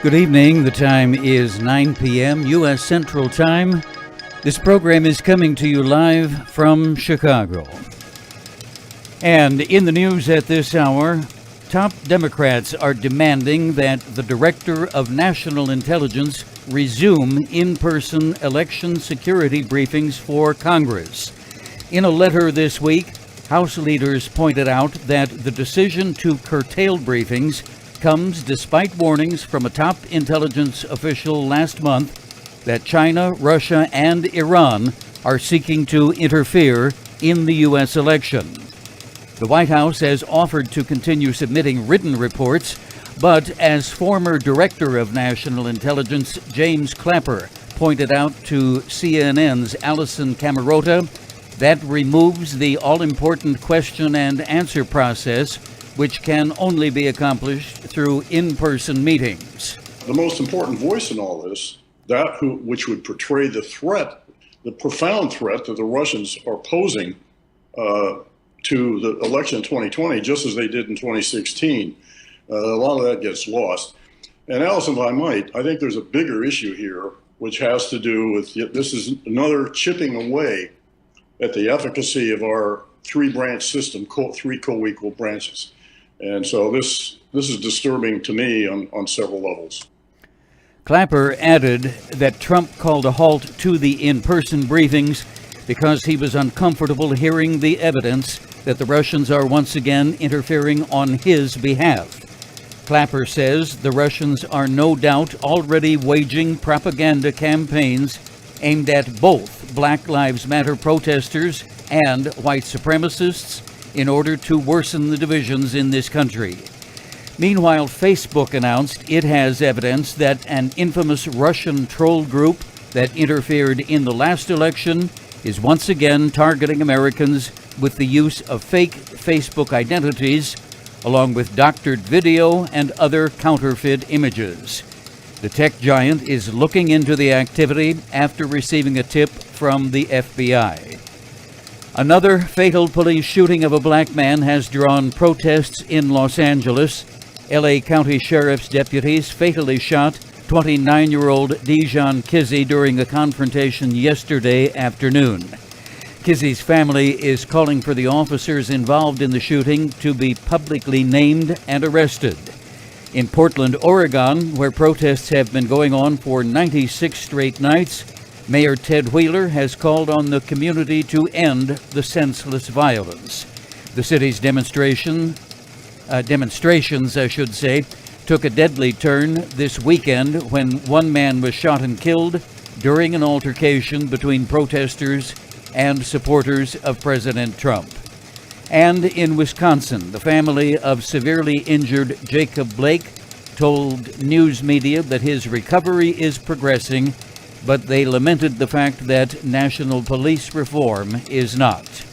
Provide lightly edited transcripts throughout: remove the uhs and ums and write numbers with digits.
Good evening. The time is 9 p.m. U.S. Central Time. This program is coming to you live from Chicago. And in the news at this hour, top Democrats are demanding that the Director of National Intelligence resume in-person election security briefings for Congress. In a letter this week, House leaders pointed out that the decision to curtail briefings comes despite warnings from a top intelligence official last month that China, Russia, and Iran are seeking to interfere in the U.S. election. The White House has offered to continue submitting written reports, but as former Director of National Intelligence James Clapper pointed out to CNN's Alisyn Camerota, that removes the all-important question and answer process, which can only be accomplished through in-person meetings. The most important voice in all this, which would portray the threat, the profound threat that the Russians are posing to the election in 2020, just as they did in 2016. A lot of that gets lost. And Alisyn, if I might, I think there's a bigger issue here, which has to do with, this is another chipping away at the efficacy of our three-branch system, three co-equal branches. And so this is disturbing to me on several levels. Clapper added that Trump called a halt to the in-person briefings because he was uncomfortable hearing the evidence that the Russians are once again interfering on his behalf. Clapper says the Russians are no doubt already waging propaganda campaigns aimed at both Black Lives Matter protesters and white supremacists in order to worsen the divisions in this country. Meanwhile, Facebook announced it has evidence that an infamous Russian troll group that interfered in the last election is once again targeting Americans with the use of fake Facebook identities, along with doctored video and other counterfeit images. The tech giant is looking into the activity after receiving a tip from the FBI. Another fatal police shooting of a black man has drawn protests in Los Angeles. L.A. County Sheriff's deputies fatally shot 29-year-old Dijon Kizzee during a confrontation yesterday afternoon. Kizzee's family is calling for the officers involved in the shooting to be publicly named and arrested. In Portland, Oregon, where protests have been going on for 96 straight nights, Mayor Ted Wheeler has called on the community to end the senseless violence. The city's demonstrations, took a deadly turn this weekend when one man was shot and killed during an altercation between protesters and supporters of President Trump. And in Wisconsin, the family of severely injured Jacob Blake told news media that his recovery is progressing, but they lamented the fact that national police reform is not.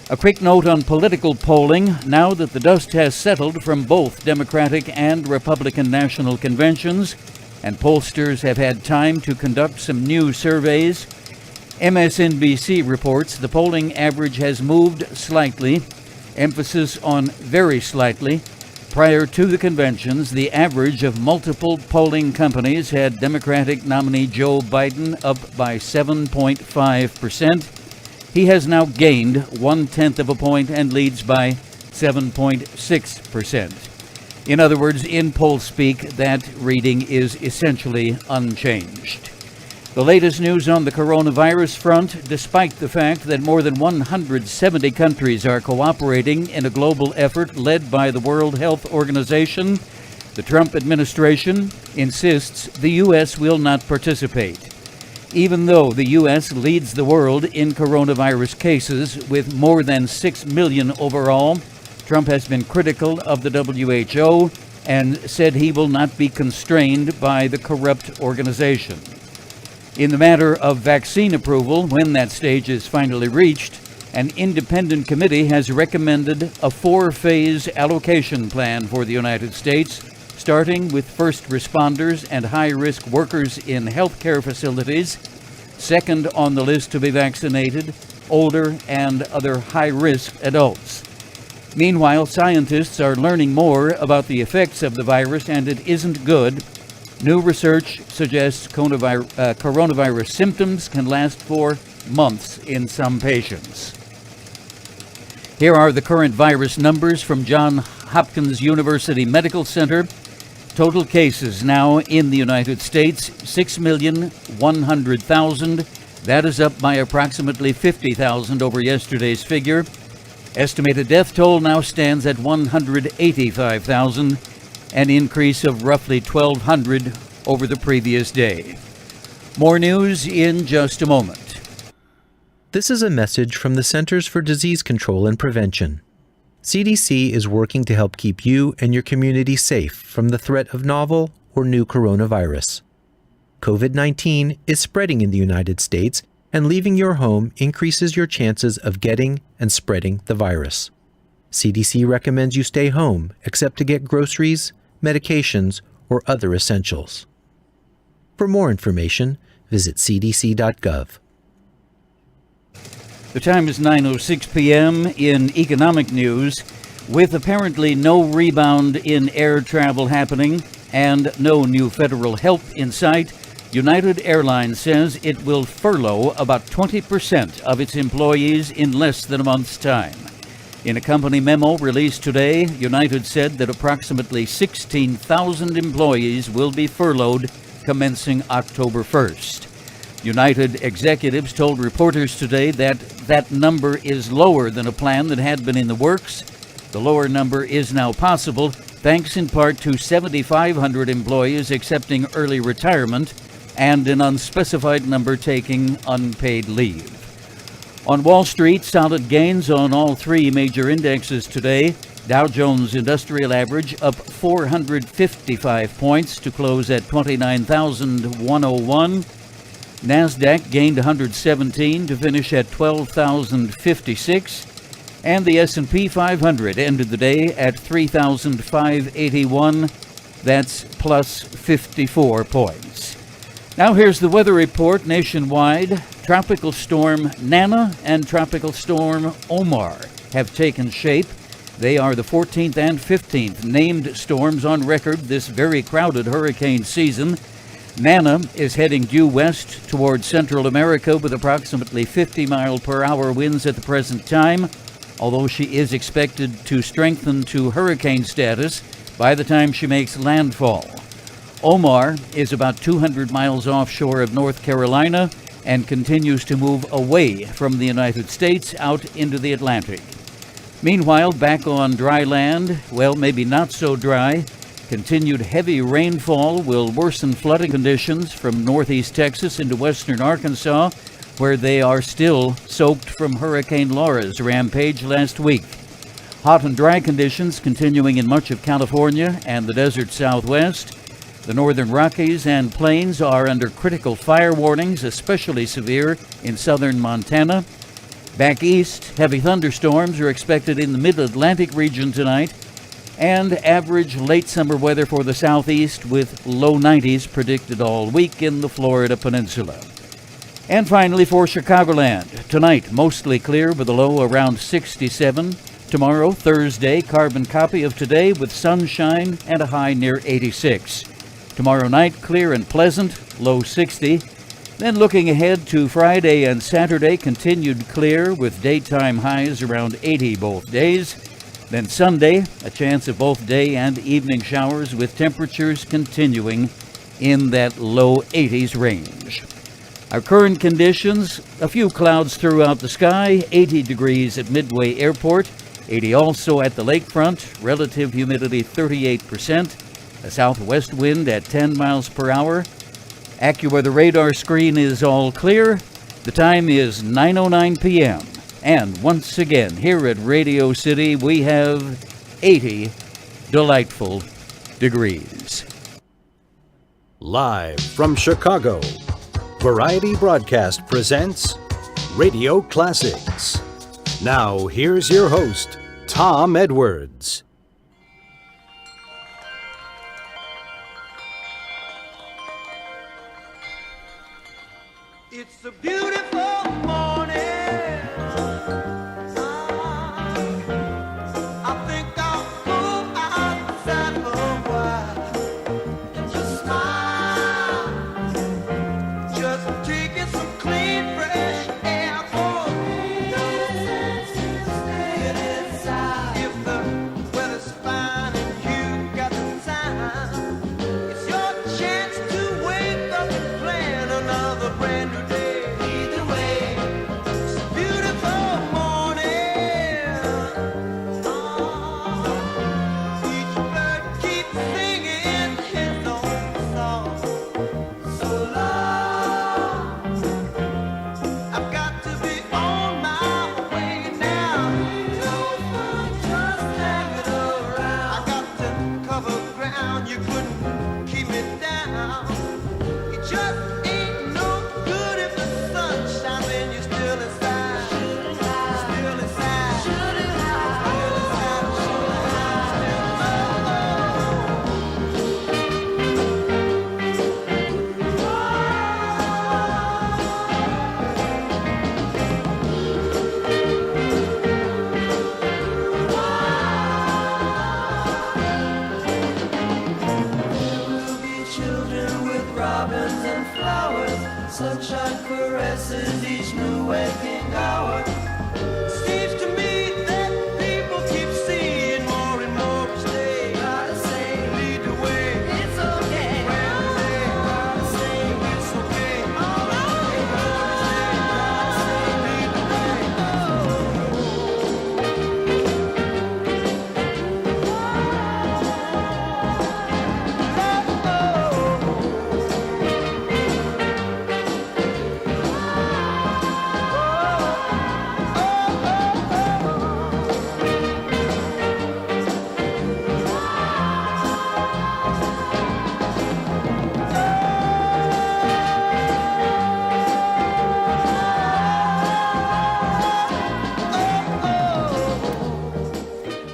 A quick note on political polling. Now that the dust has settled from both Democratic and Republican national conventions, and pollsters have had time to conduct some new surveys, MSNBC reports the polling average has moved slightly, emphasis on very slightly. Prior to the conventions, the average of multiple polling companies had Democratic nominee Joe Biden up by 7.5%. He has now gained 0.1 of a point and leads by 7.6%. In other words, in poll speak, that reading is essentially unchanged. The latest news on the coronavirus front, despite the fact that more than 170 countries are cooperating in a global effort led by the World Health Organization, the Trump administration insists the U.S. will not participate. Even though the U.S. leads the world in coronavirus cases with more than 6 million overall, Trump has been critical of the WHO and said he will not be constrained by the corrupt organization. In the matter of vaccine approval, when that stage is finally reached, an independent committee has recommended a 4-phase allocation plan for the United States, starting with first responders and high-risk workers in healthcare facilities, second on the list to be vaccinated, older and other high-risk adults. Meanwhile, scientists are learning more about the effects of the virus, and it isn't good. New research suggests coronavirus symptoms can last for months in some patients. Here are the current virus numbers from Johns Hopkins University Medical Center. Total cases now in the United States, 6,100,000. That is up by approximately 50,000 over yesterday's figure. Estimated death toll now stands at 185,000, an increase of roughly 1,200 over the previous day. More news in just a moment. This is a message from the Centers for Disease Control and Prevention. CDC is working to help keep you and your community safe from the threat of novel or new coronavirus. COVID-19 is spreading in the United States, and leaving your home increases your chances of getting and spreading the virus. CDC recommends you stay home except to get groceries, medications, or other essentials. For more information, visit cdc.gov. The time is 9:06 p.m. in economic news. With apparently no rebound in air travel happening and no new federal help in sight, United Airlines says it will furlough about 20% of its employees in less than a month's time. In a company memo released today, United said that approximately 16,000 employees will be furloughed commencing October 1st. United executives told reporters today that that number is lower than a plan that had been in the works. The lower number is now possible, thanks in part to 7,500 employees accepting early retirement and an unspecified number taking unpaid leave. On Wall Street, solid gains on all three major indexes today. Dow Jones Industrial Average up 455 points to close at 29,101. NASDAQ gained 117 to finish at 12,056, and the S&P 500 ended the day at 3,581. That's plus 54 points. Now here's the weather report nationwide. Tropical storm Nana and Tropical storm Omar have taken shape. They are the 14th and 15th named storms on record this very crowded hurricane season. Nana is heading due west toward Central America with approximately 50-mile-per-hour winds at the present time, although she is expected to strengthen to hurricane status by the time she makes landfall. Omar is about 200 miles offshore of North Carolina and continues to move away from the United States out into the Atlantic. Meanwhile, back on dry land, well, maybe not so dry. Continued heavy rainfall will worsen flooding conditions from northeast Texas into western Arkansas, where they are still soaked from Hurricane Laura's rampage last week. Hot and dry conditions continuing in much of California and the desert southwest. The northern Rockies and Plains are under critical fire warnings, especially severe in southern Montana. Back east, heavy thunderstorms are expected in the mid-Atlantic region tonight, and average late summer weather for the southeast with low 90s predicted all week in the Florida Peninsula. And finally for Chicagoland, tonight mostly clear with a low around 67. Tomorrow, Thursday, carbon copy of today with sunshine and a high near 86. Tomorrow night, clear and pleasant, low 60. Then looking ahead to Friday and Saturday, continued clear with daytime highs around 80 both days. Then Sunday, a chance of both day and evening showers with temperatures continuing in that low 80s range. Our current conditions, a few clouds throughout the sky, 80 degrees at Midway Airport, 80 also at the lakefront, relative humidity 38%, a southwest wind at 10 miles per hour. AccuWeather radar screen is all clear. The time is 9:09 p.m. And once again, here at Radio City, we have 80 delightful degrees. Live from Chicago, Variety Broadcast presents Radio Classics. Now, here's your host, Tom Edwards. It's a beautiful morning. I think I'll go outside for a while and just smile.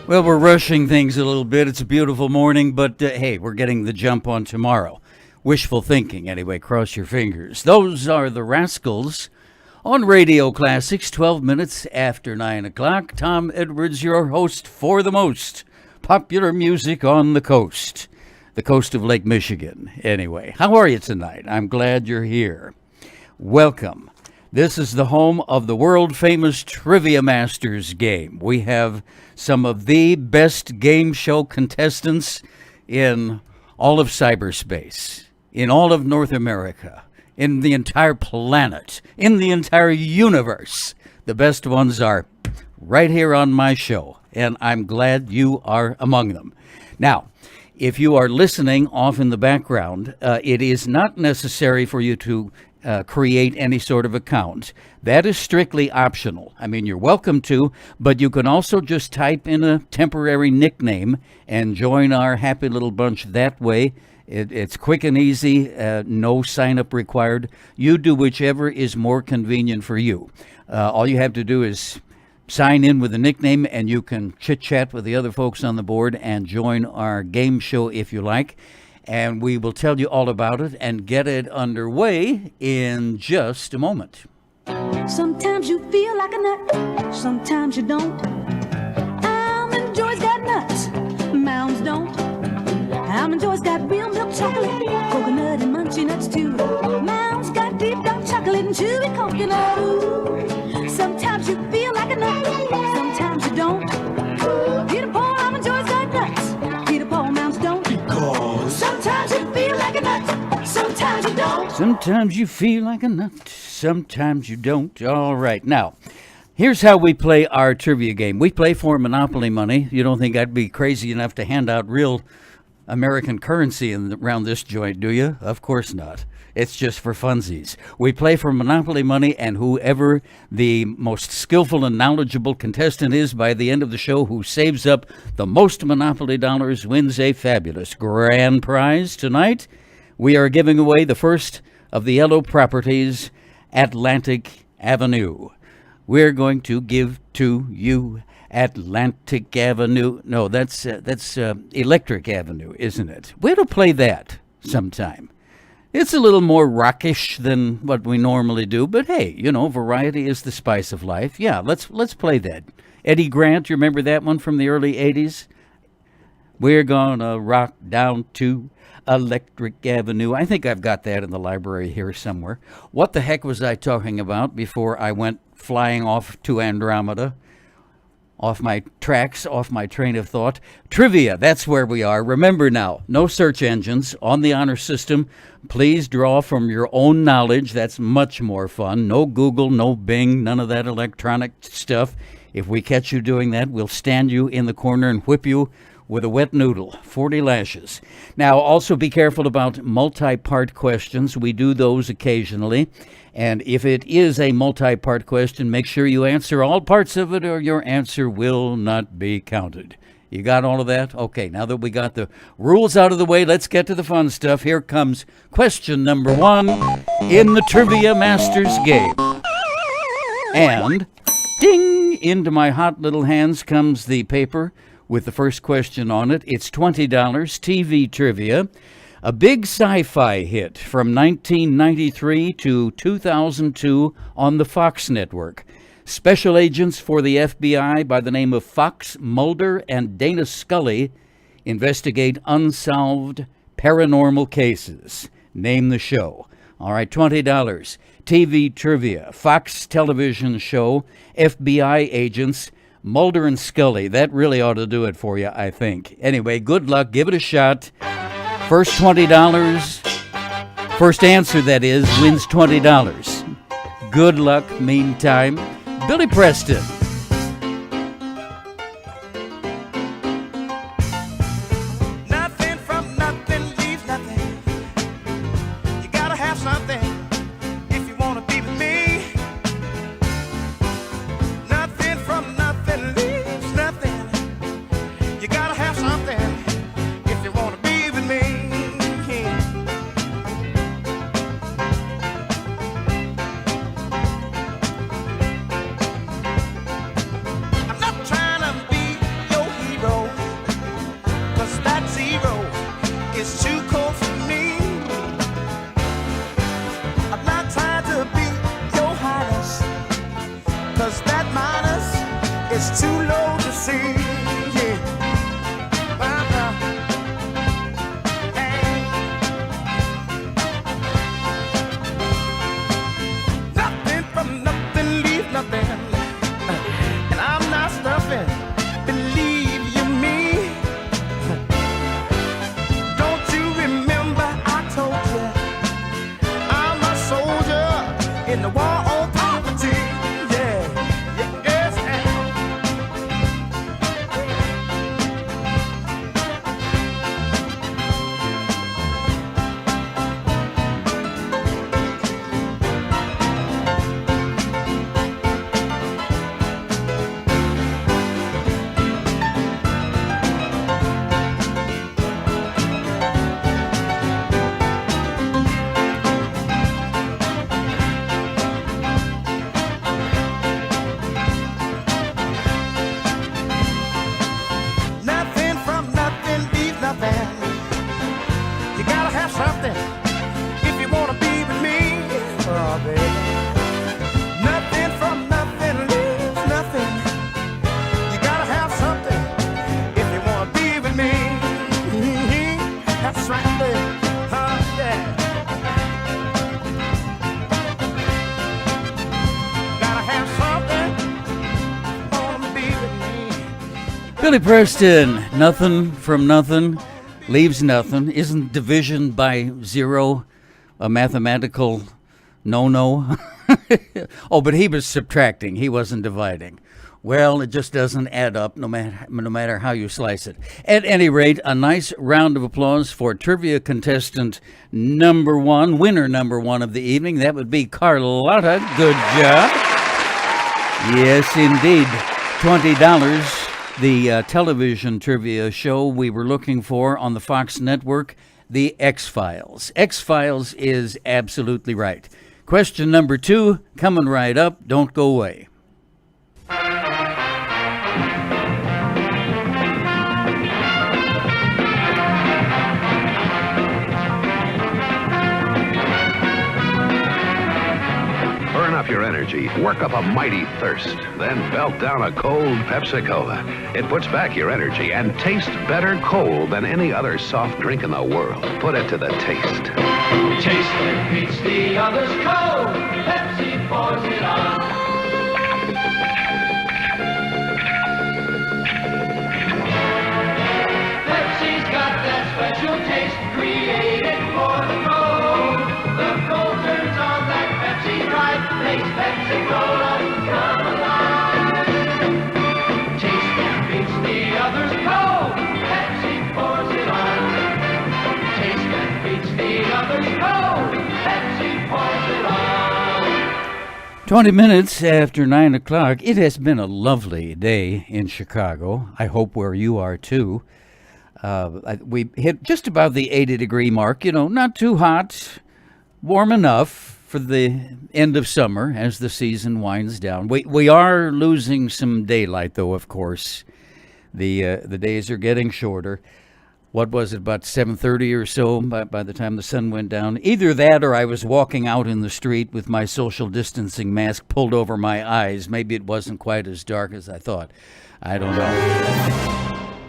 Well, we're rushing things a little bit. It's a beautiful morning, but hey, we're getting the jump on tomorrow. Wishful thinking, anyway. Cross your fingers. Those are the Rascals on Radio Classics, 12 minutes after 9 o'clock. Tom Edwards, your host for the most popular music on the coast of Lake Michigan. Anyway, how are you tonight? I'm glad you're here. Welcome. This is the home of the world-famous Trivia Masters game. We have some of the best game show contestants in all of cyberspace, in all of North America, in the entire planet, in the entire universe. The best ones are right here on my show, and I'm glad you are among them. Now, if you are listening off in the background, it is not necessary for you to create any sort of account. That is strictly optional. I mean, you're welcome to, but you can also just type in a temporary nickname and join our happy little bunch that way. It's quick and easy, no sign-up required. You do whichever is more convenient for you. All you have to do is sign in with a nickname, and you can chit-chat with the other folks on the board and join our game show if you like. And we will tell you all about it and get it underway in just a moment. Sometimes you feel like a nut, sometimes you don't. Almond Joy's got nuts, Mounds don't. Almond Joy's got real milk chocolate, coconut and munchy nuts too. Mounds got deep dark chocolate and chewy coconut. Ooh. Sometimes you feel like a nut, sometimes you don't. Peter Paul, Almond Joy's got nuts, Peter Paul, Mounds don't. Sometimes you feel like a nut, sometimes you don't. Sometimes you feel like a nut, sometimes you don't. All right, now, here's how we play our trivia game. We play for Monopoly money. You don't think I'd be crazy enough to hand out real American currency around this joint, do you? Of course not. It's just for funsies. We play for Monopoly money, and whoever the most skillful and knowledgeable contestant is by the end of the show who saves up the most Monopoly dollars wins a fabulous grand prize. Tonight, we are giving away the first of the Yellow Properties, Atlantic Avenue. We're going to give to you Atlantic Avenue. No, that's Electric Avenue, isn't it? We ought to play that sometime. It's a little more rockish than what we normally do, but hey, you know, variety is the spice of life. Yeah, let's play that. Eddie Grant, you remember that one from the early 80s? We're gonna rock down to Electric Avenue. I think I've got that in the library here somewhere. What the heck was I talking about before I went flying off to Andromeda? Off my tracks, off my train of thought. Trivia, that's where we are. Remember now, no search engines on the honor system. Please draw from your own knowledge. That's much more fun. No Google, no Bing, none of that electronic stuff. If we catch you doing that, we'll stand you in the corner and whip you with a wet noodle, 40 lashes. Now, also be careful about multi-part questions. We do those occasionally. And if it is a multi-part question, make sure you answer all parts of it or your answer will not be counted. You got all of that? Okay, now that we got the rules out of the way, let's get to the fun stuff. Here comes question number 1 in the Trivia Masters game. And ding, into my hot little hands comes the paper with the first question on it. It's $20 TV trivia. A big sci-fi hit from 1993 to 2002 on the Fox network. Special agents for the FBI by the name of Fox Mulder and Dana Scully investigate unsolved paranormal cases. Name the show. All right, $20. TV trivia. Fox television show. FBI agents. Mulder and Scully. That really ought to do it for you, I think. Anyway, good luck. Give it a shot. First $20, first answer, that is, wins $20. Good luck, meantime. Billy Preston. Nothing from nothing leaves nothing. You gotta have something if you wanna be with me. Nothing from nothing leaves nothing. You gotta have something if you wanna be with me. 'cause that minus is too low to see. Yeah. Hey. Nothing from nothing, leave nothing. And I'm not stuffing, believe you me. Don't you remember I told you I'm a soldier in the war on poverty? Yeah, yeah, yes, nothing from nothing, leave nothing. You gotta have something if you wanna be with me. Oh, baby. Nothing from nothing, leave nothing. You gotta have something if you wanna be with me. That's right there. Yeah. Gotta have something, wanna be with me. Billy Preston, nothing from nothing leaves nothing. Isn't division by zero a mathematical no-no? Oh, but he was subtracting. He wasn't dividing. Well, it just doesn't add up no matter how you slice it. At any rate, a nice round of applause for trivia contestant number one, winner number one of the evening. That would be Carlotta. Good job. Yes, indeed. $20. The television trivia show we were looking for on the Fox network, The X-Files. X-Files is absolutely right. Question number 2, coming right up. Don't go away. Burn up your energy, work up a mighty thirst, then belt down a cold Pepsi-Cola. It puts back your energy and tastes better cold than any other soft drink in the world. Put it to the taste. Taste that beats the others cold. Pepsi pours it on. Pepsi's got that special taste created for the cold. The cold turns on that Pepsi drive, makes Pepsi-Cola come alive. Taste that beats the others cold. Pepsi pours it on. Taste that beats the others cold. Pepsi pours it on. 20 minutes after 9 o'clock. It has been a lovely day in Chicago. I hope where you are too. We hit just about the 80-degree mark. You know, not too hot, warm enough for the end of summer as the season winds down. We are losing some daylight, though, of course. The days are getting shorter. What was it, about 7:30 or so by the time the sun went down? Either that or I was walking out in the street with my social distancing mask pulled over my eyes. Maybe it wasn't quite as dark as I thought. I don't know.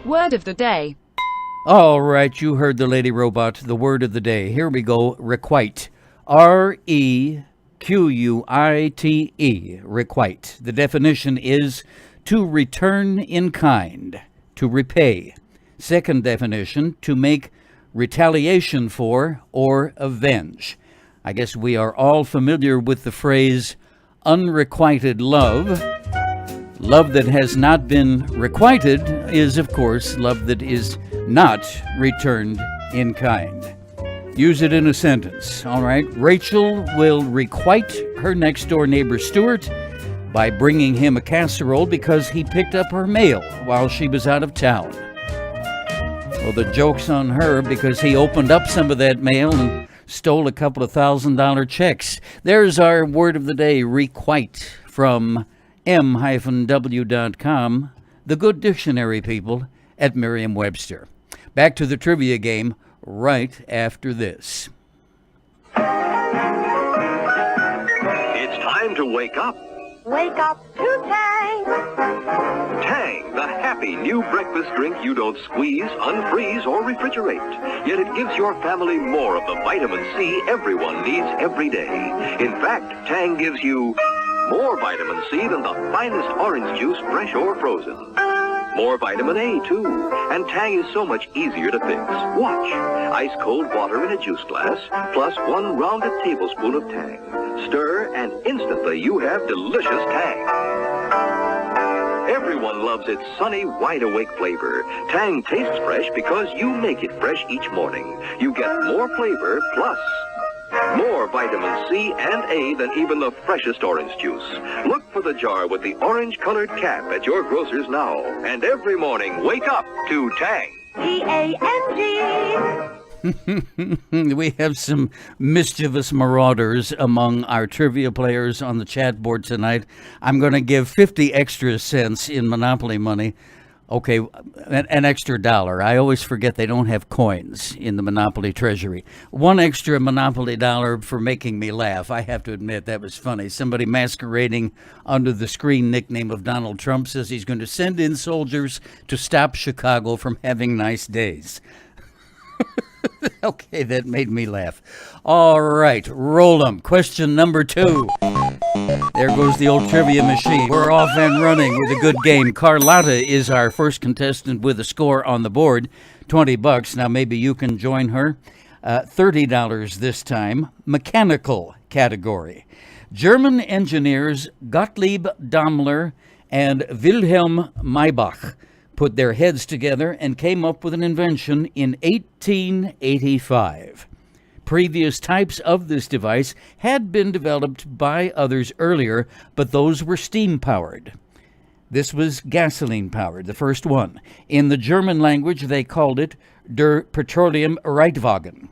Word of the day. All right, you heard the lady robot. The word of the day. Here we go. Requite. R-E-Q-U-I-T-E. Requite. The definition is to return in kind, to repay. Second definition, to make retaliation for or avenge. I guess we are all familiar with the phrase unrequited love. Love that has not been requited is, of course, love that is not returned in kind. Use it in a sentence, all right? Rachel will requite her next-door neighbor Stuart by bringing him a casserole because he picked up her mail while she was out of town. Well, the joke's on her because he opened up some of that mail and stole a couple of $1,000 checks. There's our word of the day, requite, from m-w.com, the good dictionary people at Merriam-Webster. Back to the trivia game right after this. It's time to wake up. Wake up to Tang. Tang, the happy new breakfast drink you don't squeeze, unfreeze, or refrigerate. Yet it gives your family more of the vitamin C everyone needs every day. In fact, Tang gives you more vitamin C than the finest orange juice, fresh or frozen. More vitamin A, too. And Tang is so much easier to fix. Watch. Ice cold water in a juice glass, plus 1 rounded tablespoon of Tang. Stir, and instantly you have delicious Tang. Everyone loves its sunny, wide-awake flavor. Tang tastes fresh because you make it fresh each morning. You get more flavor, plus more vitamin C and A than even the freshest orange juice. Look for the jar with the orange-colored cap at your grocer's now. And every morning, wake up to Tang. T-A-N-G. We have some mischievous marauders among our trivia players on the chat board tonight. I'm going to give 50 extra cents in Monopoly money. Okay, an extra $1. I always forget they don't have coins in the Monopoly treasury. 1 extra Monopoly $1 for making me laugh. I have to admit, that was funny. Somebody masquerading under the screen nickname of Donald Trump says he's going to send in soldiers to stop Chicago from having nice days. Okay, that made me laugh. All right, roll 'em. Question number 2. There goes the old trivia machine. We're off and running with a good game. Carlotta is our first contestant with a score on the board, $20. Now maybe you can join her. $30 this time. Mechanical category. German engineers Gottlieb Daimler and Wilhelm Maybach put their heads together and came up with an invention in 1885. Previous types of this device had been developed by others earlier, but those were steam-powered. This was gasoline-powered, the first one. In the German language, they called it Der Petroleum-Reitwagen,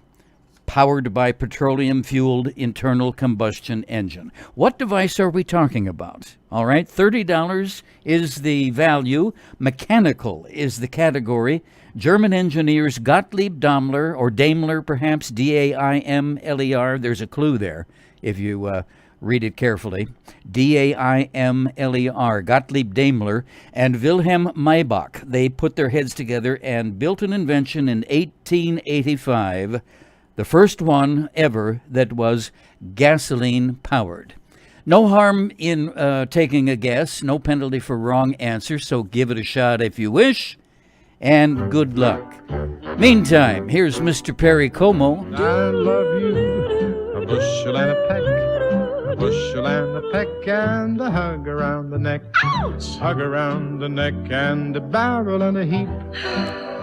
powered by petroleum-fueled internal combustion engine. What device are we talking about? All right, $30 is the value. Mechanical is the category. German engineers Gottlieb Daimler, or Daimler perhaps, D-A-I-M-L-E-R. There's a clue there if you read it carefully. D-A-I-M-L-E-R, Gottlieb Daimler, and Wilhelm Maybach. They put their heads together and built an invention in 1885, the first one ever that was gasoline-powered. No harm in taking a guess, no penalty for wrong answer, so give it a shot if you wish, and good luck. Meantime, here's Mr. Perry Como. I love you, a bushel and a peck, a bushel and a peck, and a hug around the neck. Ouch! Hug around the neck, and a barrel and a heap,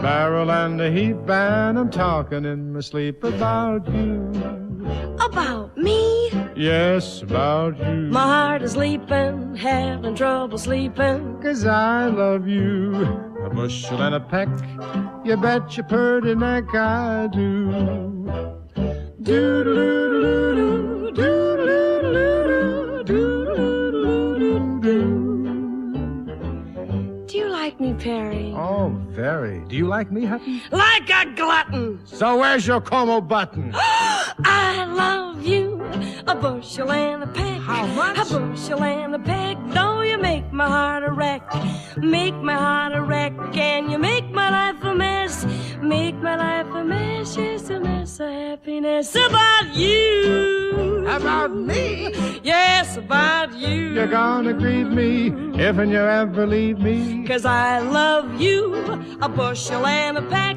barrel and a heap, and I'm talking in my sleep about you. About me? Yes, about you. My heart is leaping, having trouble sleeping. 'Cause I love you, a bushel and a peck, you bet your purty neck I do. Do-do-do-do-do, do-do-do-do-do, do-do-do-do-do. Do you like me, Perry? Oh, very. Do you like me, Hutton? Like a glutton. So where's your Como button? I love you, a bushel and a peck. How much? A bushel and a peck. Though you make my heart a wreck, make my heart a wreck, and you make my life a mess, make my life a mess, yes, a mess of happiness. About you. About me? Yes, about you. You're gonna grieve me if and you ever leave me. 'Cause I love you, a bushel and a peck,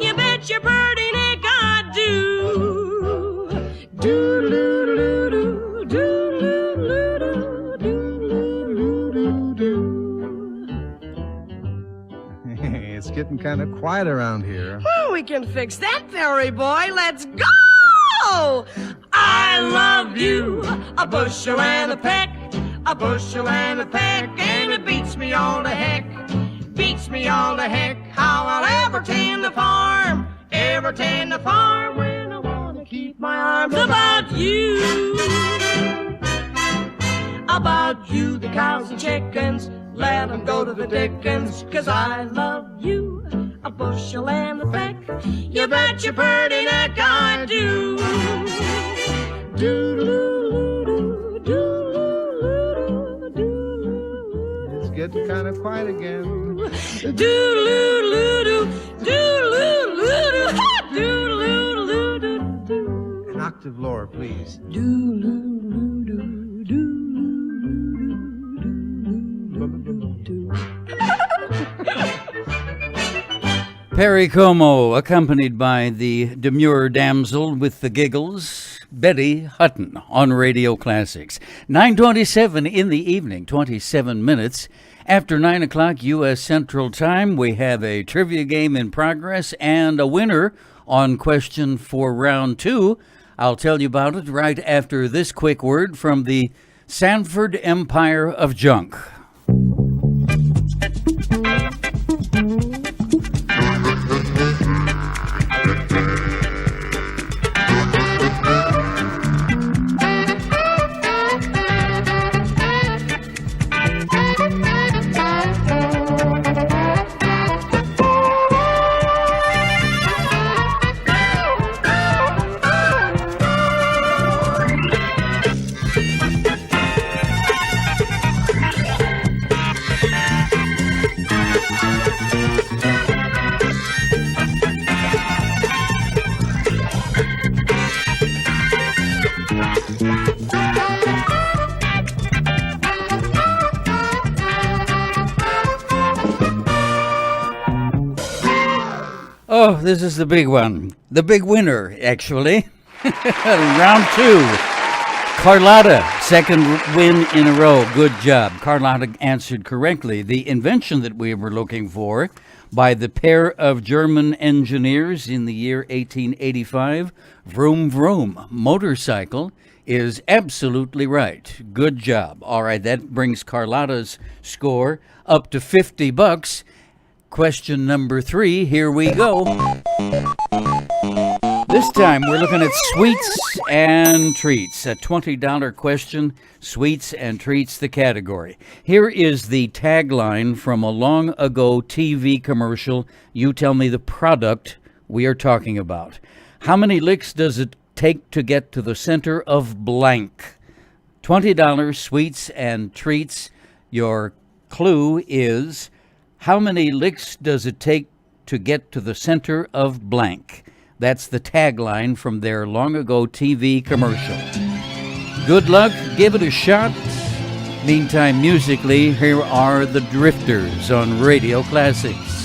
you bet your birdie neck I do. Do-do-do-do-do, do-do-do-do, do-do-do-do-do. It's getting kind of quiet around here. Well, we can fix that, Perry boy. Let's go! I love you, a bushel and a peck, a bushel and a peck, and it beats me all to heck, beats me all to heck, how I'll ever tend the farm, ever tend the farm when I want to keep my arms about you. About you, the cows and chickens, let them go to the dickens, 'cause I love you, a bushel and a peck, you bet your purty neck I do. Do-do-do-do, do-do-do-do, getting kind of quiet again. Doodle-oo-doo, doodle-oo-doo, ha, doodle-oo-doo-doo. An octave lower, please. Perry Como, accompanied by the demure damsel with the giggles, Betty Hutton, on Radio Classics. 9:27 in the evening, 27 minutes. After 9 o'clock U.S. Central Time, we have a trivia game in progress and a winner on question for round 2. I'll tell you about it right after this quick word from the Sanford Empire of Junk. Oh, this is the big one. The big winner, actually. Round 2. Carlotta, second win in a row. Good job. Carlotta answered correctly. The invention that we were looking for by the pair of German engineers in the year 1885, vroom vroom, motorcycle, is absolutely right. Good job. All right, that brings Carlotta's score up to $50. Question number 3, here we go. This time we're looking at sweets and treats. A $20 question, sweets and treats, the category. Here is the tagline from a long ago TV commercial. You tell me the product we are talking about. How many licks does it take to get to the center of blank? $20, sweets and treats. Your clue is, how many licks does it take to get to the center of blank? That's the tagline from their long ago TV commercial. Good luck, give it a shot. Meantime, musically, here are the Drifters on Radio Classics.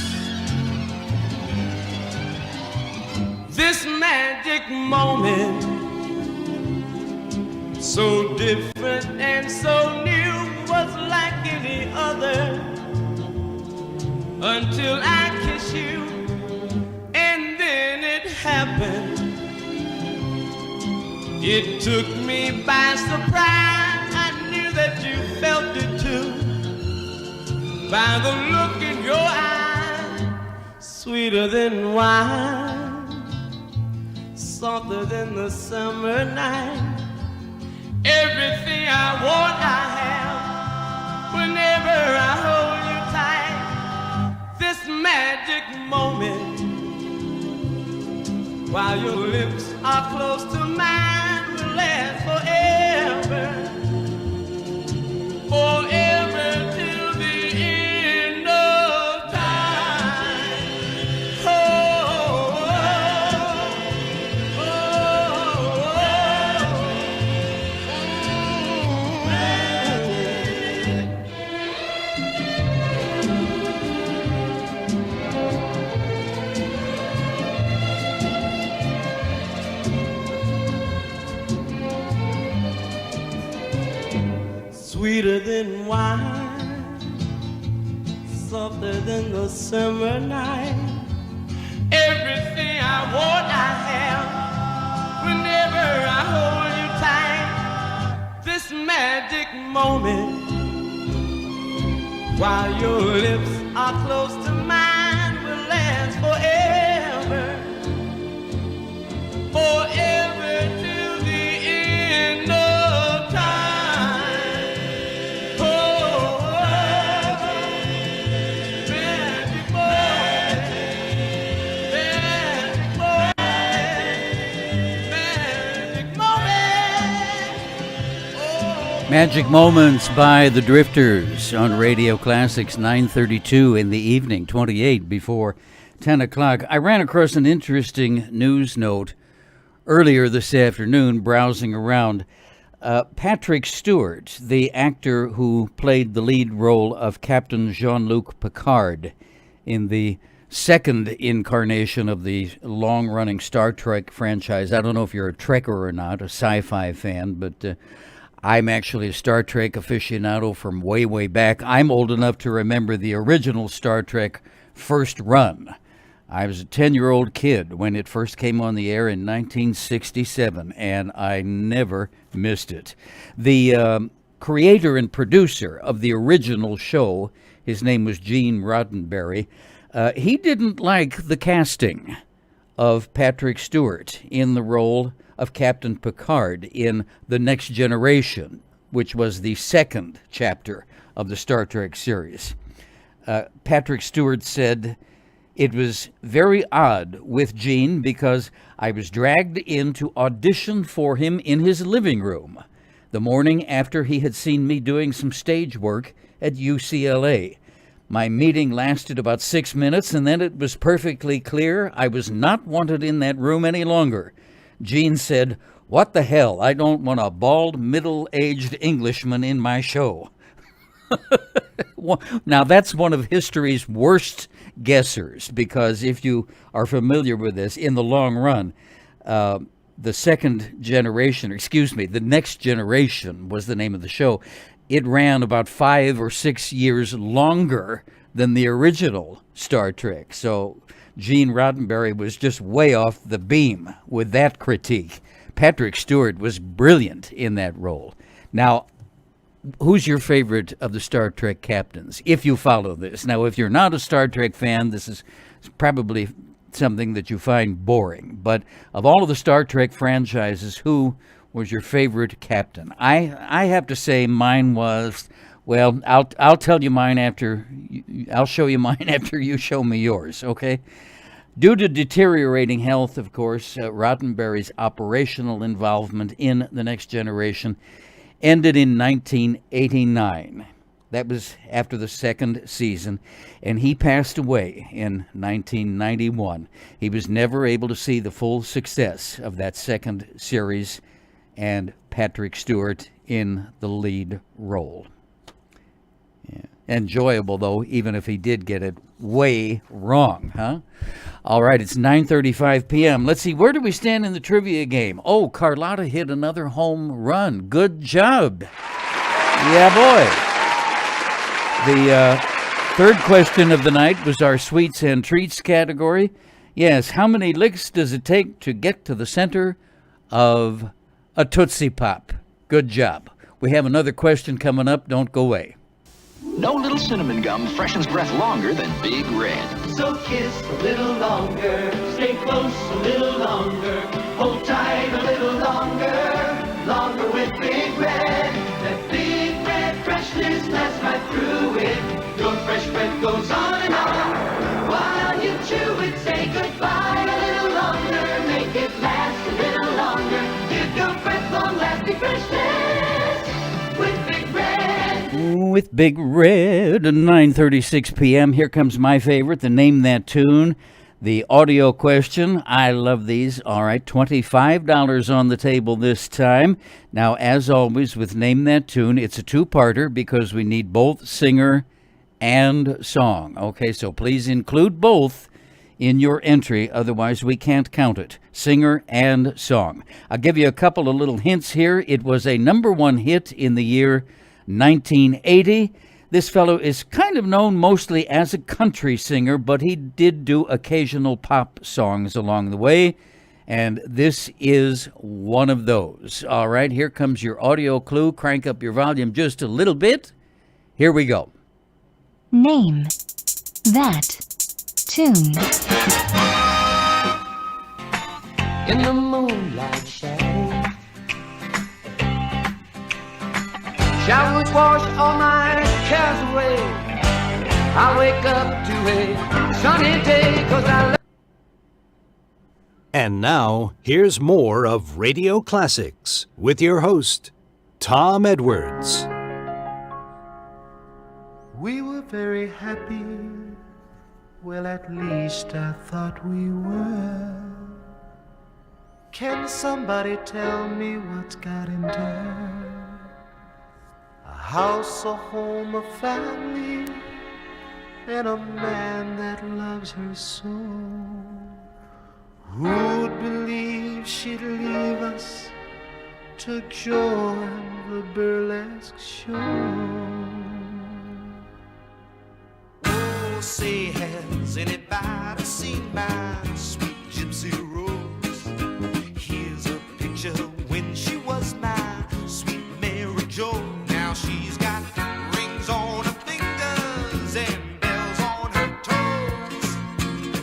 This magic moment, so different and so new, was like any other. Until I kiss you, and then it happened. It took me by surprise. I knew that you felt it too, by the look in your eye, sweeter than wine, softer than the summer night. Everything I want, I have, whenever I hold you tight. This magic moment, while your lips are close to mine, will last forever, forever till the end of time. Oh, oh, oh, sweeter than wine, softer than the summer night. Everything I want, I have, whenever I hold you tight. This magic moment, while your lips are close to mine, will last forever, forever till the end of time. Oh, magic moment, magic moment, magic moment. Oh, Magic Moments by the Drifters on Radio Classics, 9:32 in the evening, 28 before 10 o'clock. I ran across an interesting news note earlier this afternoon browsing around. Patrick Stewart, the actor who played the lead role of Captain Jean-Luc Picard in the second incarnation of the long-running Star Trek franchise. I don't know if you're a Trekker or not, a sci-fi fan, but I'm actually a Star Trek aficionado from way, way back. I'm old enough to remember the original Star Trek first run. I was a 10-year-old kid when it first came on the air in 1967, and I never missed it. The creator and producer of the original show, his name was Gene Roddenberry, he didn't like the casting of Patrick Stewart in the role of Captain Picard in The Next Generation, which was the second chapter of the Star Trek series. Patrick Stewart said, "It was very odd with Gene because I was dragged in to audition for him in his living room the morning after he had seen me doing some stage work at UCLA. My meeting lasted about 6 minutes, and then it was perfectly clear I was not wanted in that room any longer. Gene said, 'What the hell? I don't want a bald, middle-aged Englishman in my show.'" Now, that's one of history's worst guessers, because if you are familiar with this, in the long run, The Next Generation was the name of the show. It ran about 5 or 6 years longer than the original Star Trek. So Gene Roddenberry was just way off the beam with that critique. Patrick Stewart was brilliant in that role. Now, who's your favorite of the Star Trek captains, if you follow this? Now, if you're not a Star Trek fan, this is probably something that you find boring. But of all of the Star Trek franchises, who was your favorite captain? I have to say mine was, well, I'll tell you mine after, I'll show you mine after you show me yours, okay? Due to deteriorating health, of course, Roddenberry's operational involvement in The Next Generation ended in 1989. That was after the second season, and he passed away in 1991. He was never able to see the full success of that second series, and Patrick Stewart in the lead role. Yeah. Enjoyable, though, even if he did get it way wrong, huh? All right, it's 9:35 p.m. Let's see, where do we stand in the trivia game? Oh, Carlotta hit another home run. Good job. Yeah, boy. The third question of the night was our sweets and treats category. Yes, how many licks does it take to get to the center of a Tootsie Pop? Good job. We have another question coming up. Don't go away. No little cinnamon gum freshens breath longer than Big Red. So kiss a little longer, stay close a little longer, hold tight a little longer, longer with Big Red. That Big Red freshness lasts right through it. Your fresh breath goes on and on. While you chew it, say goodbye a little longer, make it last a little longer. Give your breath long-lasting freshness with Big Red. With Big Red at 9:36 p.m. Here comes my favorite, the Name That Tune. The audio question. I love these. All right, $25 on the table this time. Now, as always, with Name That Tune, it's a two-parter because we need both singer and song. Okay, so please include both in your entry, otherwise we can't count it. Singer and song. I'll give you a couple of little hints here. It was a #1 hit in the year 1980. This fellow is kind of known mostly as a country singer, but he did do occasional pop songs along the way, and this is one of those. All right, here comes your audio clue. Crank up your volume just a little bit. Here we go. Name that tune. In the moonlight shadow, showers wash all my cares away. I wake up to a sunny day 'cause I love. And now, here's more of Radio Classics with your host, Tom Edwards. We were very happy. Well, at least I thought we were. Can somebody tell me what's got into her? A house, a home, a family, and a man that loves her so. Who'd believe she'd leave us to join the burlesque show? Oh, say, has anybody seen my sweet gypsy rose? Here's a picture when she was my sweet Mary Jo. Now she's got rings on her fingers and bells on her toes.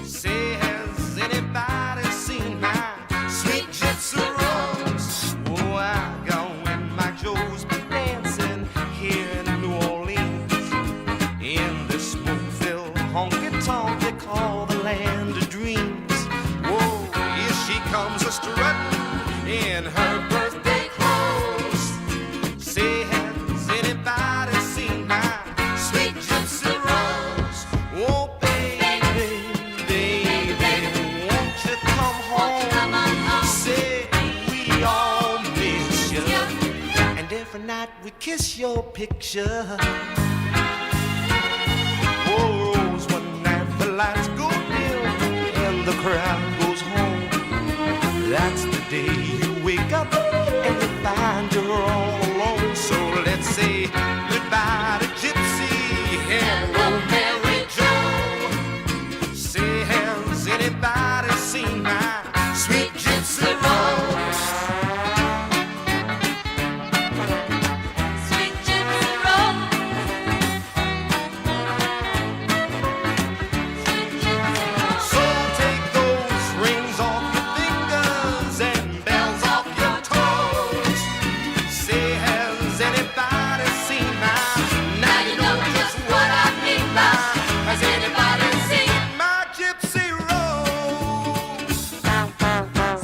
Say, has anybody seen my sweet gypsy rose? Oh, I got when my Joe's been dancing here in New Orleans, in this smoke-filled honky-tonk they call the land of dreams. Whoa, here she comes a-strutting in her birthday clothes. Say, has anybody seen my sweet gypsy rose? Oh, baby, baby, won't you come home? Say, we all miss you, and every night we kiss your picture. Oh, Rose, one night the lights go dim and the crowd goes home. That's the day you wake up and you find you're all alone. So let's say goodbye to Gypsy. Hello, Mary Jo. Say, has anybody seen my sweet Gypsy Rose? Sweet Gypsy Rose. So take those rings off your fingers and bells off your toes. Say, has anybody seen my? Now you know just what I mean by. Has anybody seen my Gypsy Rose?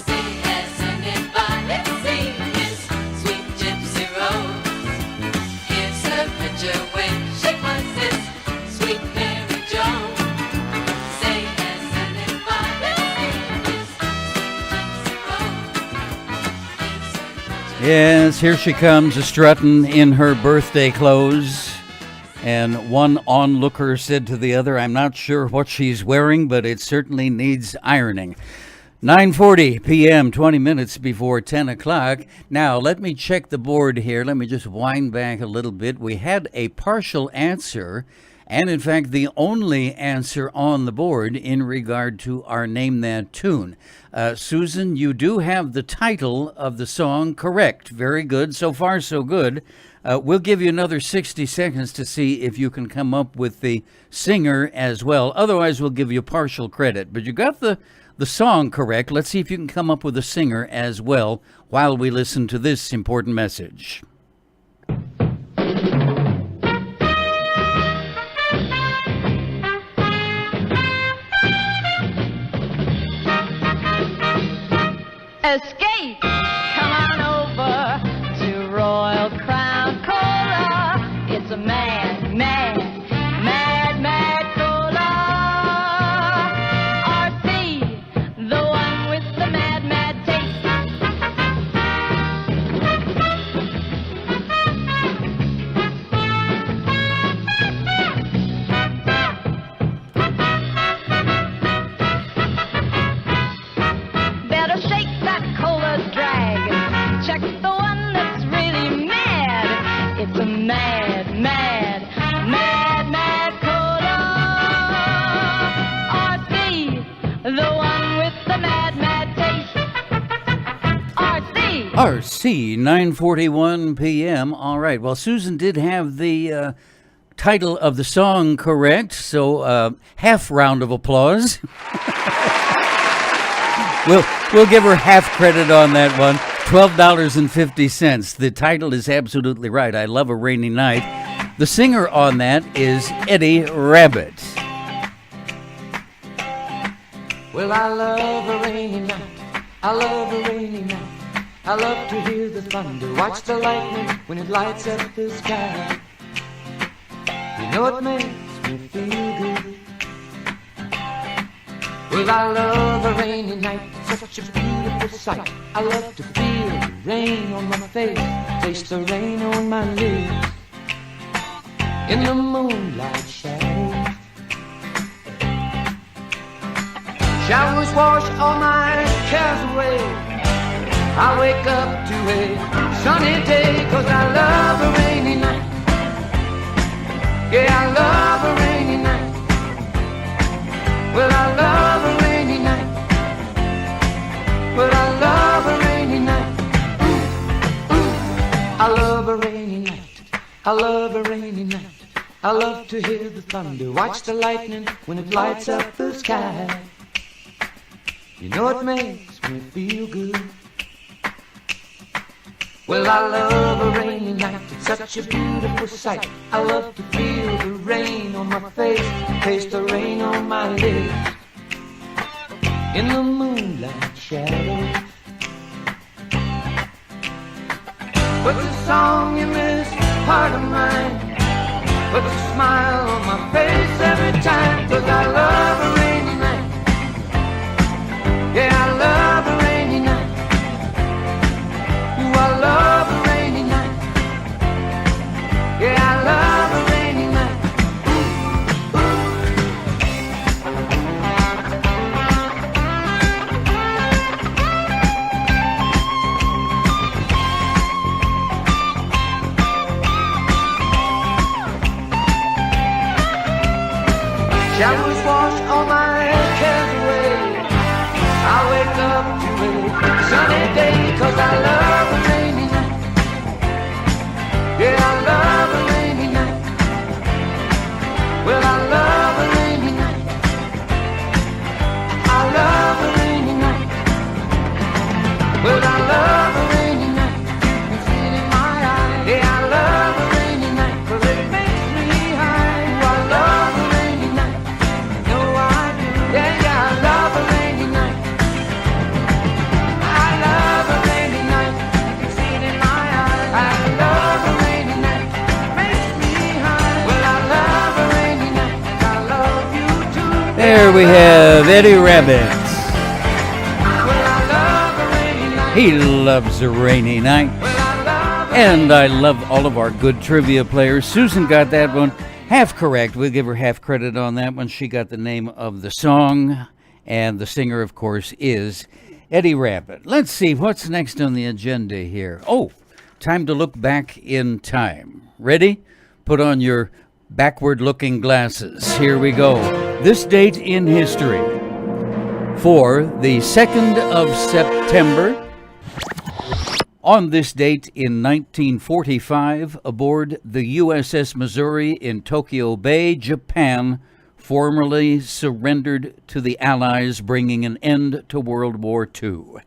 Say, has anybody seen his sweet Gypsy Rose? Here's her picture when she was his sweet Mary Jo. Say, has anybody seen his sweet Gypsy Rose? Yes, here she comes, a-strutting in her birthday clothes. And one onlooker said to the other, I'm not sure what she's wearing, but it certainly needs ironing. 9:40 p.m., 20 minutes before 10 o'clock. Now, let me check the board here. Let me just wind back a little bit. We had a partial answer, and in fact, the only answer on the board in regard to our Name That Tune. Susan, you do have the title of the song correct. Very good. So far, so good. We'll give you another 60 seconds to see if you can come up with the singer as well. Otherwise, we'll give you partial credit. But you got the song correct. Let's see if you can come up with a singer as well while we listen to this important message. Escape! Come on over to Royal Crown Cola. It's a mad, mad, mad, mad cola. RC, the one with the mad, mad taste. Better shake that cola's drag. Check the one that's really mad. It's a mad, mad, mad, mad cola. RC, the one with the mad, mad taste. RC, 9:41 p.m. All right. Well, Susan did have the title of the song correct, so half round of applause. We'll give her half credit on that one. $12.50. The title is absolutely right. I Love a Rainy Night. The singer on that is Eddie Rabbitt. Well, I love a rainy night. I love a rainy night. I love to hear the thunder, watch the lightning when it lights up the sky. You know it makes me feel good. Well, I love a rainy night, such a beautiful sight. I love to feel the rain on my face, taste the rain on my lips. In the moonlight shadows, showers wash all my cares away. I wake up to a sunny day, 'cause I love a rainy night. Yeah, I love a rainy night. Well, I love a rainy night. Well, I love a rainy night. Ooh, ooh. I love a rainy night. I love a rainy night. I love to hear the thunder, watch the lightning when it lights up the sky. You know it makes me feel good. Well, I love a rainy night, it's such a beautiful sight. I love to feel the rain on my face, taste the rain on my lips. In the moonlight shadows, put a song in this heart of mine, put a smile on my face every time, 'cause I love a rainy night. Yeah, I love a rainy night. Ooh, I love a rainy night. Yeah, I love a rainy night. Ooh, ooh. Showers wash all my cares away. I wake up to a sunny day, 'cause I love a rainy night. Yeah, I love a rainy night. Well, I love a rainy night. I love a rainy night. Well, I love a rainy night. You can see it in my eyes. Yeah, I love a rainy night, 'cause it makes me high. Ooh, I love a rainy night. No, I do. Yeah, yeah, I love a rainy night. I love a rainy night. You can see it in my eyes. I love a rainy night. Makes me high. Well, I love a rainy night. I love you too. There we have Eddie Rabbitt. Well, I love a rainy night. He loves a rainy night. And I love all of our good trivia players. Susan got that one half correct. We'll give her half credit on that one. She got the name of the song, and the singer, of course, is Eddie Rabbitt. Let's see what's next on the agenda here. Oh, time to look back in time. Ready? Put on your backward-looking glasses. Here we go. This date in history. For the 2nd of September, on this date in 1945, aboard the USS Missouri in Tokyo Bay, Japan formally surrendered to the Allies, bringing an end to World War II.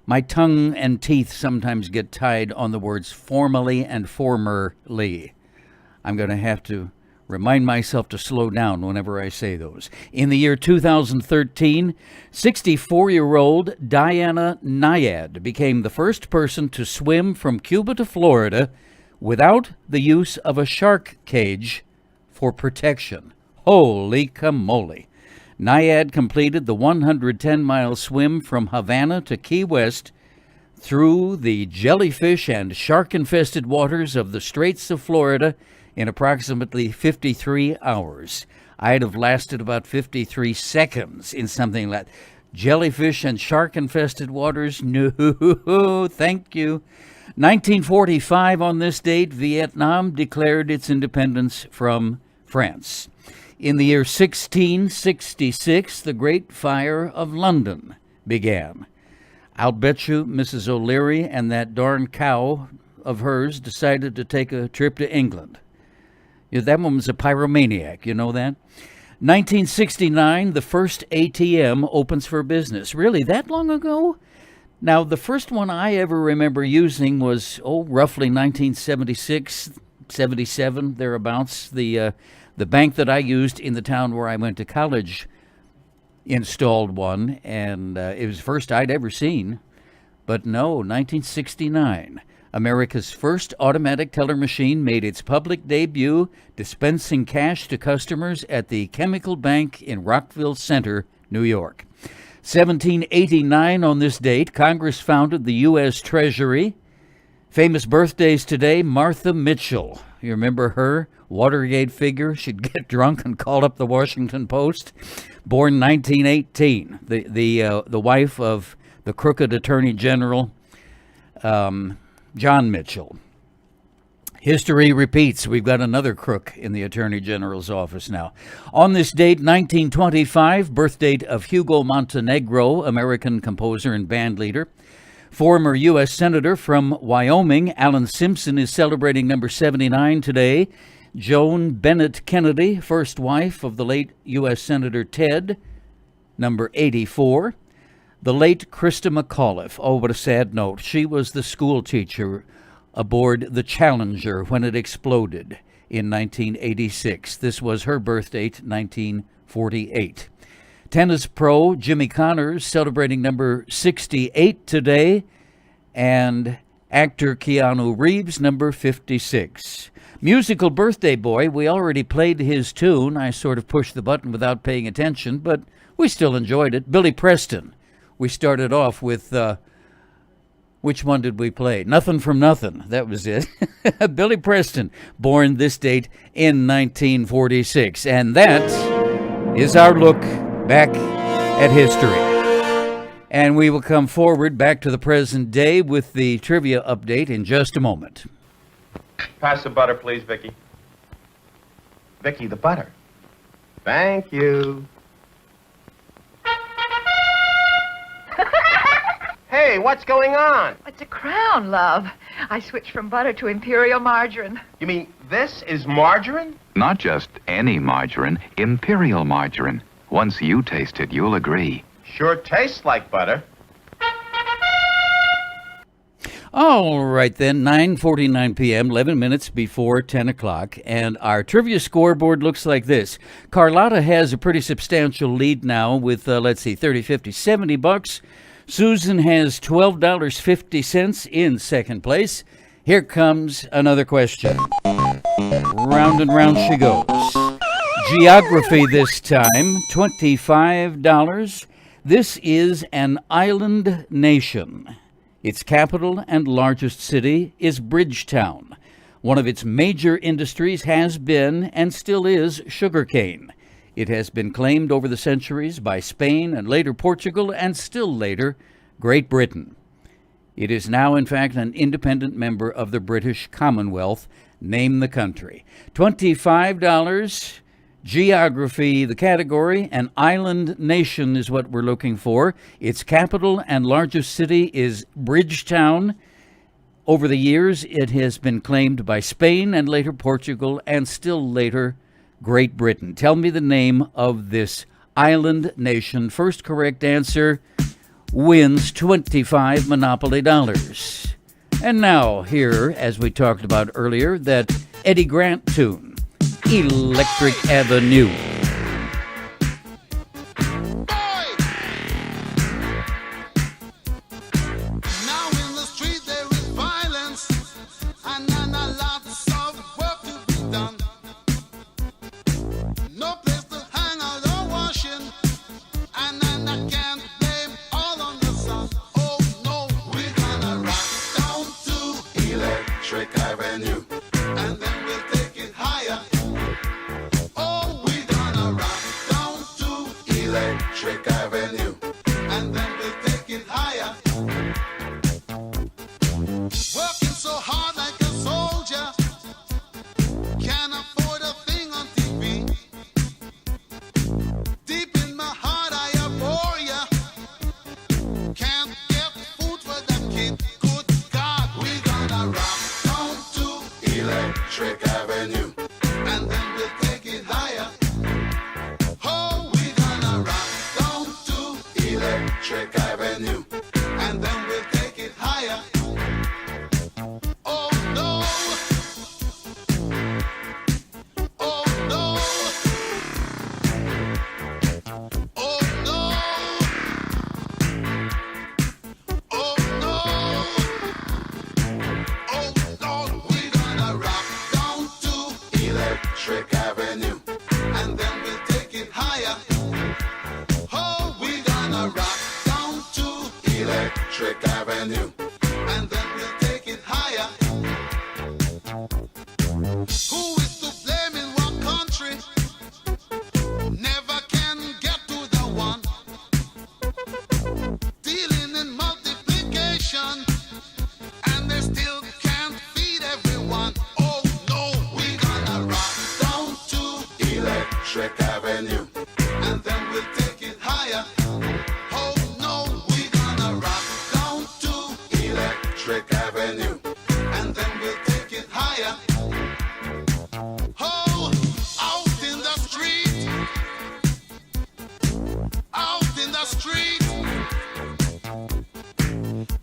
My tongue and teeth sometimes get tied on the words formally and formerly. I'm going to have to remind myself to slow down whenever I say those. In the year 2013, 64-year-old Diana Nyad became the first person to swim from Cuba to Florida without the use of a shark cage for protection. Holy camole. Nyad completed the 110-mile swim from Havana to Key West through the jellyfish and shark-infested waters of the Straits of Florida in approximately 53 hours. I'd have lasted about 53 seconds in something like jellyfish and shark-infested waters. No, thank you. 1945, on this date, Vietnam declared its independence from France. In the year 1666, the Great Fire of London began. I'll bet you Mrs. O'Leary and that darn cow of hers decided to take a trip to England. Yeah, that one was a pyromaniac, you know that? 1969, the first ATM opens for business. Really, that long ago? Now, the first one I ever remember using was, roughly 1976, 77, thereabouts. The bank that I used in the town where I went to college installed one, and it was the first I'd ever seen. But no, 1969. America's first automatic teller machine made its public debut, dispensing cash to customers at the Chemical Bank in Rockville Center, New York. 1789 on this date, Congress founded the U.S. Treasury. Famous birthdays today, Martha Mitchell. You remember her? Watergate figure. She'd get drunk and call up the Washington Post. Born 1918. The wife of the crooked Attorney General, John Mitchell. History repeats. We've got another crook in the Attorney General's office now. On this date, 1925, birth date of Hugo Montenegro, American composer and band leader. Former U.S. Senator from Wyoming, Alan Simpson, is celebrating number 79 today. Joan Bennett Kennedy, first wife of the late U.S. Senator Ted, number 84. The late Krista McAuliffe. Oh, what a sad note. She was the school teacher aboard the Challenger when it exploded in 1986. This was her birth date, 1948. Tennis pro Jimmy Connors celebrating number 68 today, and actor Keanu Reeves, number 56. Musical birthday boy, we already played his tune. I sort of pushed the button without paying attention, but we still enjoyed it. Billy Preston. We started off with, which one did we play? Nothing from Nothing. That was it. Billy Preston, born this date in 1946. And that is our look back at history. And we will come forward back to the present day with the trivia update in just a moment. Pass the butter, please, Vicky. Vicky, the butter. Thank you. Hey, what's going on? It's a crown, love. I switched from butter to imperial margarine. You mean this is margarine? Not just any margarine, imperial margarine. Once you taste it, you'll agree. Sure tastes like butter. All right, then, 9:49 p.m., 11 minutes before 10 o'clock, and our trivia scoreboard looks like this. Carlotta has a pretty substantial lead now with, let's see, 30, 50, 70 bucks. Susan has $12.50 in second place. Here comes another question. Round and round she goes. Geography this time, $25. This is an island nation. Its capital and largest city is Bridgetown. One of its major industries has been and still is sugarcane. It has been claimed over the centuries by Spain and later Portugal and still later Great Britain. It is now, in fact, an independent member of the British Commonwealth. Name the country. $25. Geography, the category. An island nation is what we're looking for. Its capital and largest city is Bridgetown. Over the years, it has been claimed by Spain and later Portugal and still later Great Britain. Tell me the name of this island nation. First correct answer wins 25 Monopoly dollars. And now, here, as we talked about earlier, that Eddie Grant tune, Electric Avenue. Avenue, and then we'll take it higher. Oh, we done Electric Avenue. And then we'll take it higher. Oh no, we're gonna rock down to Electric Avenue. And then we'll take it higher. Oh, out in the street. Out in the street.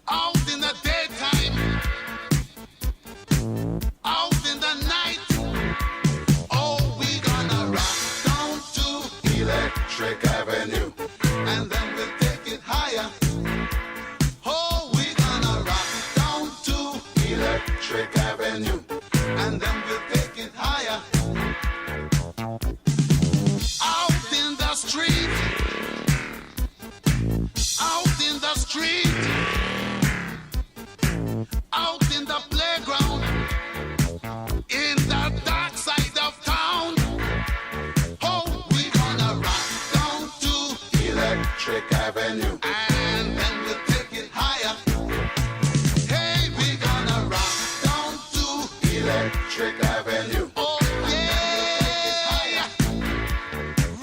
Out in the daytime. Out in the night. Oh, we gonna rock down to Electric Avenue. And then we'll take it higher. Oh, we gonna rock down to Electric Avenue. And then we'll take it higher. Out in the street. Out in the street. Out in the playground. In the dark side of town. Oh, we gonna rock down to Electric Avenue. And then we'll take it higher. Hey, we gonna rock down to Electric Avenue. Oh, yeah.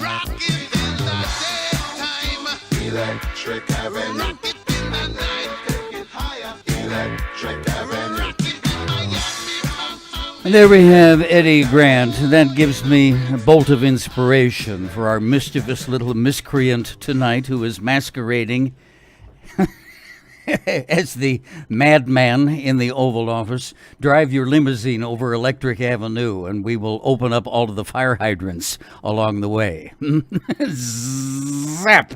Rock it in the daytime. Electric Avenue. Rock it in the night. Take it higher. Electric Avenue. Rock it in Miami. And there we have Eddie Grant. That gives me a bolt of inspiration for our mischievous little miscreant tonight who is masquerading as the madman in the Oval Office. Drive your limousine over Electric Avenue and we will open up all of the fire hydrants along the way. Zap!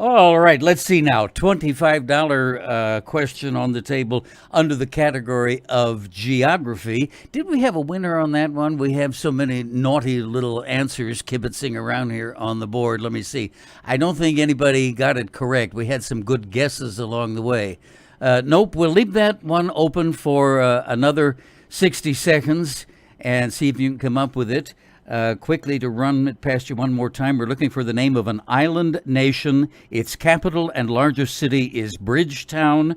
All right, let's see now. $25 question on the table under the category of geography. Did we have a winner on that one? We have so many naughty little answers kibitzing around here on the board. Let me see. I don't think anybody got it correct. We had some good guesses along the way. Nope, we'll leave that one open for another 60 seconds and see if you can come up with it. Quickly to run it past you one more time, we're looking for the name of an island nation. Its capital and largest city is Bridgetown.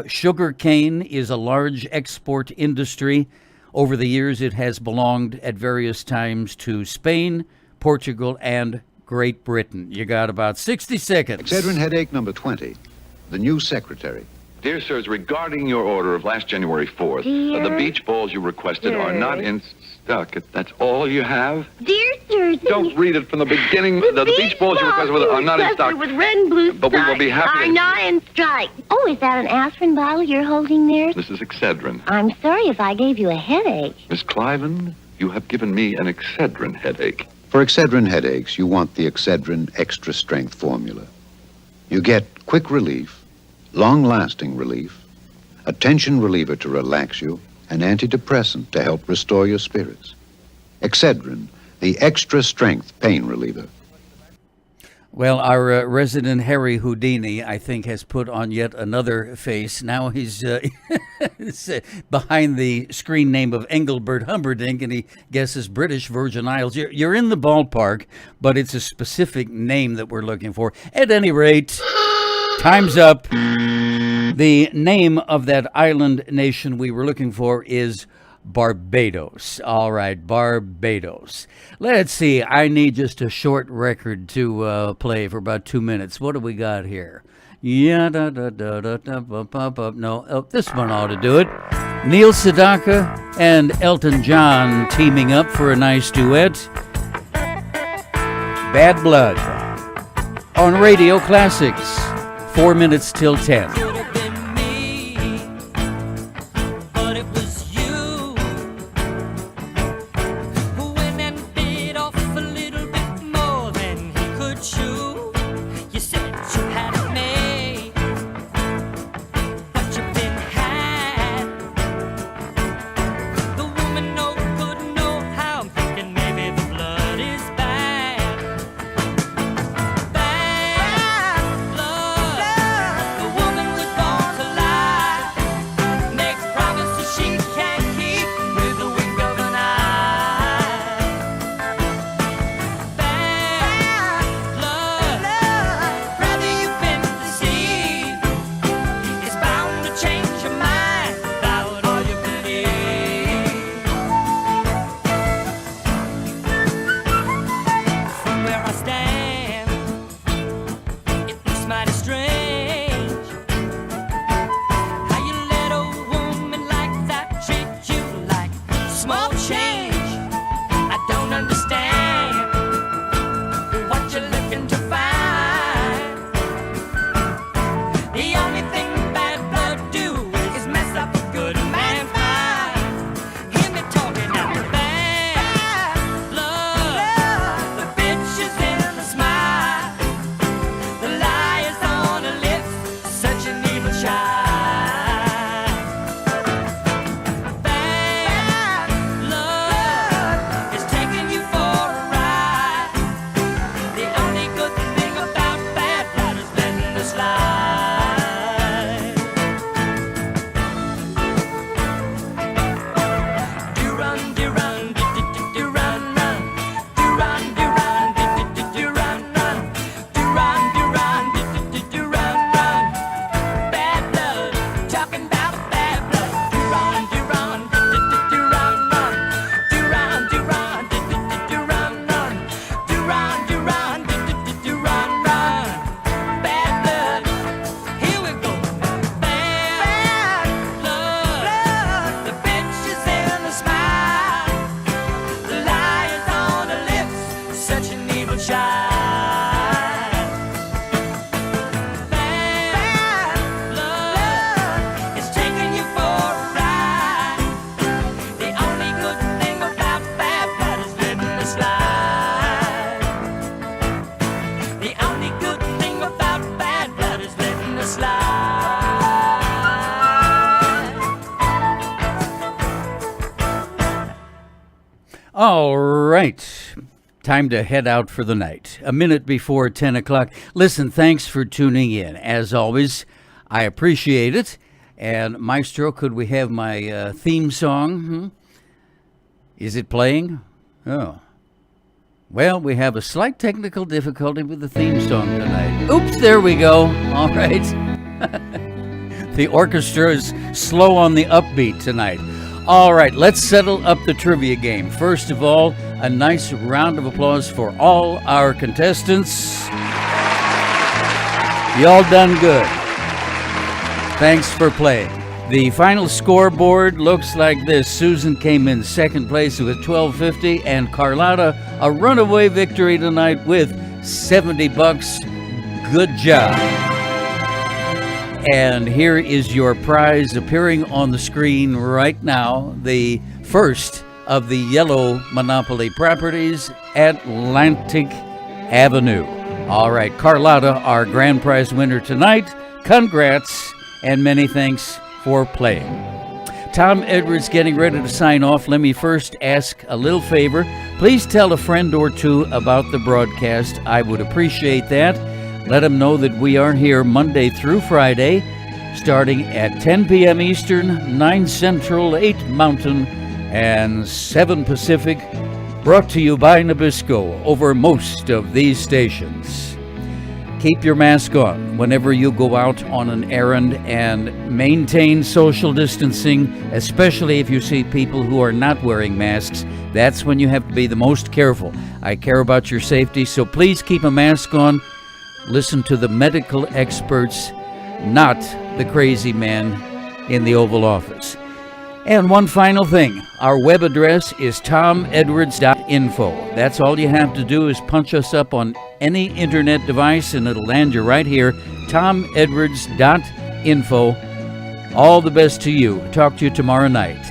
Sugar cane is a large export industry. Over the years, it has belonged at various times to Spain, Portugal, and Great Britain. You got about 60 seconds. Excedrin headache number 20. The new secretary. Dear sirs, regarding your order of last January 4th, the beach balls you requested are not in stock. That's all you have? Dear sir, Don't read it from the beginning. The beach balls you requested are not in stock. with red and blue But we will be happy are to- not in strike. Oh, is that an aspirin bottle you're holding there? This is Excedrin. I'm sorry if I gave you a headache. Miss Cliven, you have given me an Excedrin headache. For Excedrin headaches, you want the Excedrin Extra Strength formula. You get quick relief, long-lasting relief, a tension reliever to relax you, an antidepressant to help restore your spirits. Excedrin, the Extra Strength pain reliever. Well, our resident Harry Houdini, I think, has put on yet another face. Now he's behind the screen name of Engelbert Humperdinck, and he guesses British Virgin Isles. You're in the ballpark, but it's a specific name that we're looking for. At any rate, time's up. The name of that island nation we were looking for is Barbados. All right, Barbados. Let's see. I need just a short record to play for about 2 minutes. What do we got here? Yeah, no, this one ought to do it. Neil Sedaka and Elton John teaming up for a nice duet. Bad Blood on Radio Classics. 4 minutes till 10. Woman All right. Time to head out for the night. A minute before 10 o'clock. Listen, thanks for tuning in. As always, I appreciate it. And Maestro, could we have my theme song? Is it playing? Oh. Well, we have a slight technical difficulty with the theme song tonight. Oops, there we go. All right. The orchestra is slow on the upbeat tonight. All right, let's settle up the trivia game. First of all, a nice round of applause for all our contestants. Y'all done good. Thanks for playing. The final scoreboard looks like this. Susan came in second place with $12.50, and Carlotta a runaway victory tonight with $70. Good job. And here is your prize appearing on the screen right now. The first of the yellow Monopoly properties, Atlantic Avenue. All right, Carlotta, our grand prize winner tonight. Congrats and many thanks for playing. Tom Edwards getting ready to sign off. Let me first ask a little favor. Please tell a friend or two about the broadcast. I would appreciate that. Let them know that we are here Monday through Friday, starting at 10 p.m. Eastern, 9 Central, 8 Mountain, and 7 Pacific, brought to you by Nabisco over most of these stations. Keep your mask on whenever you go out on an errand and maintain social distancing, especially if you see people who are not wearing masks. That's when you have to be the most careful. I care about your safety, so please keep a mask on. Listen to the medical experts, not the crazy man in the Oval Office. And one final thing, our web address is tomedwards.info. That's all you have to do is punch us up on any internet device and it'll land you right here, tomedwards.info. All the best to you. Talk to you tomorrow night.